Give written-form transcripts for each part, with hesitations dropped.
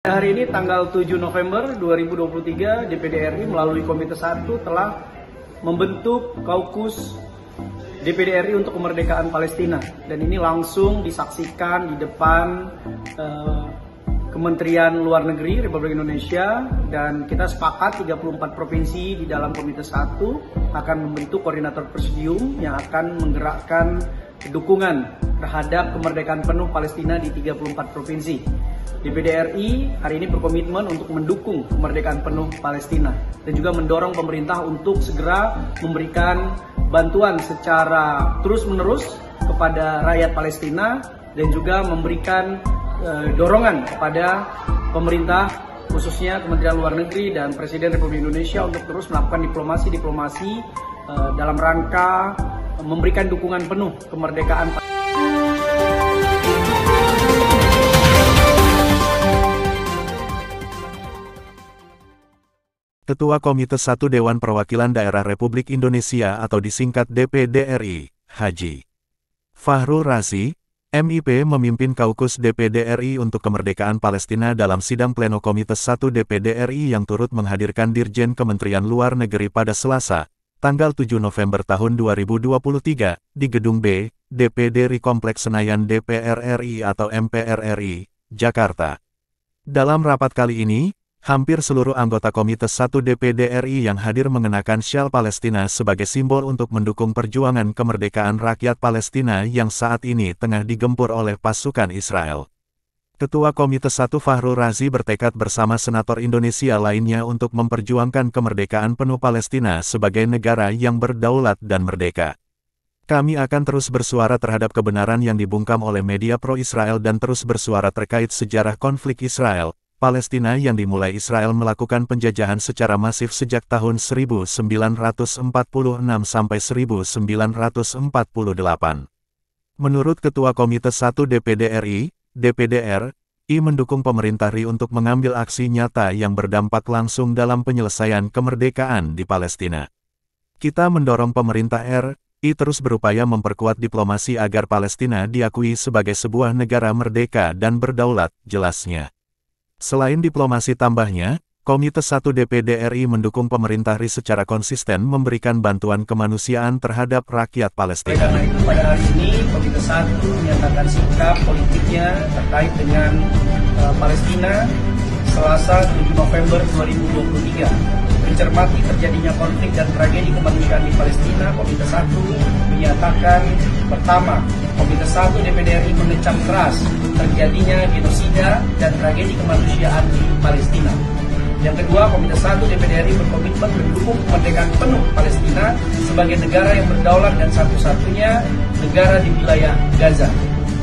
Hari ini tanggal 7 November 2023, DPD RI melalui Komite 1 telah membentuk Kaukus DPD RI untuk kemerdekaan Palestina, dan ini langsung disaksikan di depan Kementerian Luar Negeri Republik Indonesia, dan kita sepakat 34 provinsi di dalam Komite 1 akan membentuk koordinator presidium yang akan menggerakkan dukungan terhadap kemerdekaan penuh Palestina di 34 provinsi. DPD RI hari ini berkomitmen untuk mendukung kemerdekaan penuh Palestina dan juga mendorong pemerintah untuk segera memberikan bantuan secara terus-menerus kepada rakyat Palestina dan juga memberikan dorongan kepada pemerintah, khususnya Kementerian Luar Negeri dan Presiden Republik Indonesia untuk terus melakukan diplomasi dalam rangka memberikan dukungan penuh kemerdekaan. Ketua Komite 1 Dewan Perwakilan Daerah Republik Indonesia atau disingkat DPD RI, Haji Fahrul Razi, MIP memimpin Kaukus DPD RI untuk kemerdekaan Palestina dalam sidang pleno Komite 1 DPD RI yang turut menghadirkan Dirjen Kementerian Luar Negeri pada Selasa, tanggal 7 November tahun 2023, di Gedung B, DPD RI Kompleks Senayan DPR RI atau MPR RI, Jakarta. Dalam rapat kali ini, hampir seluruh anggota Komite 1 DPD RI yang hadir mengenakan syal Palestina sebagai simbol untuk mendukung perjuangan kemerdekaan rakyat Palestina yang saat ini tengah digempur oleh pasukan Israel. Ketua Komite 1 Fahrul Razi bertekad bersama senator Indonesia lainnya untuk memperjuangkan kemerdekaan penuh Palestina sebagai negara yang berdaulat dan merdeka. Kami akan terus bersuara terhadap kebenaran yang dibungkam oleh media pro-Israel dan terus bersuara terkait sejarah konflik Israel Palestina yang dimulai Israel melakukan penjajahan secara masif sejak tahun 1946 sampai 1948. Menurut Ketua Komite 1 DPD RI, DPD RI mendukung pemerintah RI untuk mengambil aksi nyata yang berdampak langsung dalam penyelesaian kemerdekaan di Palestina. Kita mendorong pemerintah RI terus berupaya memperkuat diplomasi agar Palestina diakui sebagai sebuah negara merdeka dan berdaulat, jelasnya. Selain diplomasi tambahnya, Komite 1 DPD RI mendukung pemerintah RI secara konsisten memberikan bantuan kemanusiaan terhadap rakyat Palestina. Karena itu pada hari ini Komite 1 menyatakan sikap politiknya terkait dengan Palestina Selasa 7 November 2023. Mencermati terjadinya konflik dan tragedi kemanusiaan di Palestina, Komite 1 menyatakan pertama, Komite 1 DPD RI mengecam keras terjadinya genosida dan tragedi kemanusiaan di Palestina. Yang kedua, Komite 1 DPD RI berkomitmen mendukung kemerdekaan penuh Palestina sebagai negara yang berdaulat dan satu-satunya negara di wilayah Gaza.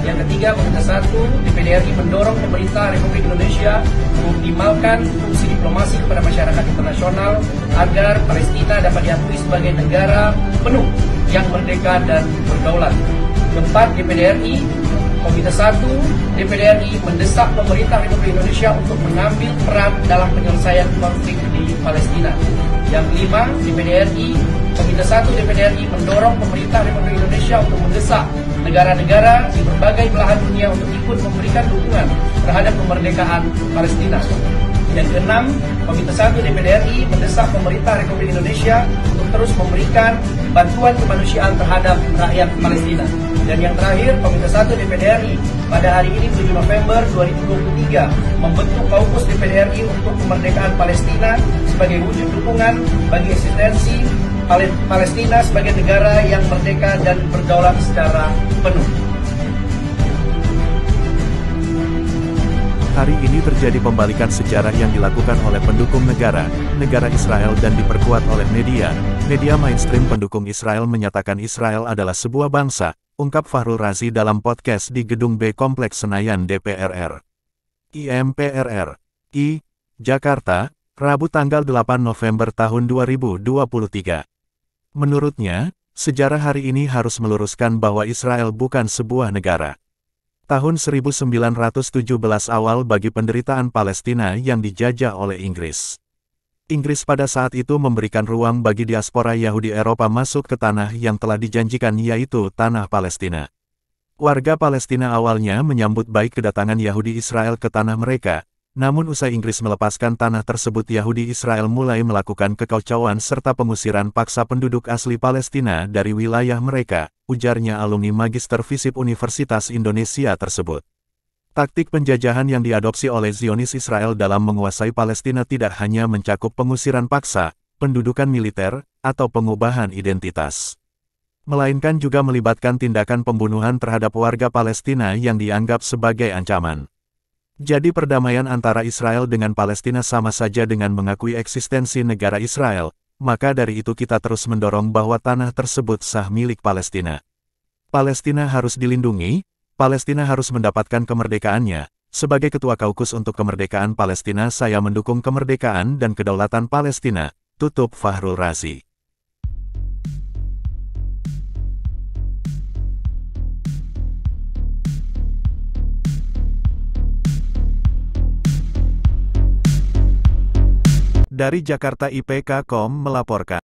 Yang ketiga, Komite 1 DPD RI mendorong pemerintah Republik Indonesia mengoptimalkan fungsi diplomasi kepada masyarakat internasional agar Palestina dapat diakui sebagai negara penuh yang merdeka dan berdaulat. Keempat, DPD RI, Komite 1 DPD RI mendesak pemerintah Republik Indonesia untuk mengambil peran dalam penyelesaian konflik di Palestina. Yang kelima, DPD RI, Komite 1 DPD RI mendorong pemerintah Republik Indonesia untuk mendesak negara-negara di berbagai belahan dunia untuk ikut memberikan dukungan terhadap kemerdekaan Palestina. Yang keenam, Komite 1 DPD RI mendesak pemerintah Republik Indonesia untuk terus memberikan bantuan kemanusiaan terhadap rakyat Palestina. Dan yang terakhir, Komite 1 DPD RI pada hari ini 7 November 2023 membentuk Kaukus DPD RI untuk kemerdekaan Palestina sebagai wujud dukungan bagi eksistensi Palestina sebagai negara yang merdeka dan berdaulat secara penuh. Hari ini terjadi pembalikan sejarah yang dilakukan oleh pendukung negara Israel dan diperkuat oleh media mainstream pendukung Israel menyatakan Israel adalah sebuah bangsa, ungkap Fahrul Razi dalam podcast di Gedung B Kompleks Senayan DPR RI MPR RI, Jakarta, Rabu tanggal 8 November tahun 2023. Menurutnya, sejarah hari ini harus meluruskan bahwa Israel bukan sebuah negara. Tahun 1917 awal bagi penderitaan Palestina yang dijajah oleh Inggris. Inggris pada saat itu memberikan ruang bagi diaspora Yahudi Eropa masuk ke tanah yang telah dijanjikan, yaitu tanah Palestina. Warga Palestina awalnya menyambut baik kedatangan Yahudi Israel ke tanah mereka, Namun usai Inggris melepaskan tanah tersebut, Yahudi Israel mulai melakukan kekacauan serta pengusiran paksa penduduk asli Palestina dari wilayah mereka, ujarnya alumni Magister Visip Universitas Indonesia tersebut. Taktik penjajahan yang diadopsi oleh Zionis Israel dalam menguasai Palestina tidak hanya mencakup pengusiran paksa, pendudukan militer, atau pengubahan identitas, melainkan juga melibatkan tindakan pembunuhan terhadap warga Palestina yang dianggap sebagai ancaman. Jadi perdamaian antara Israel dengan Palestina sama saja dengan mengakui eksistensi negara Israel, maka dari itu kita terus mendorong bahwa tanah tersebut sah milik Palestina. Palestina harus dilindungi, Palestina harus mendapatkan kemerdekaannya. Sebagai Ketua Kaukus untuk Kemerdekaan Palestina, saya mendukung kemerdekaan dan kedaulatan Palestina, tutup Fahrul Razi. Dari Jakarta IPK.com melaporkan.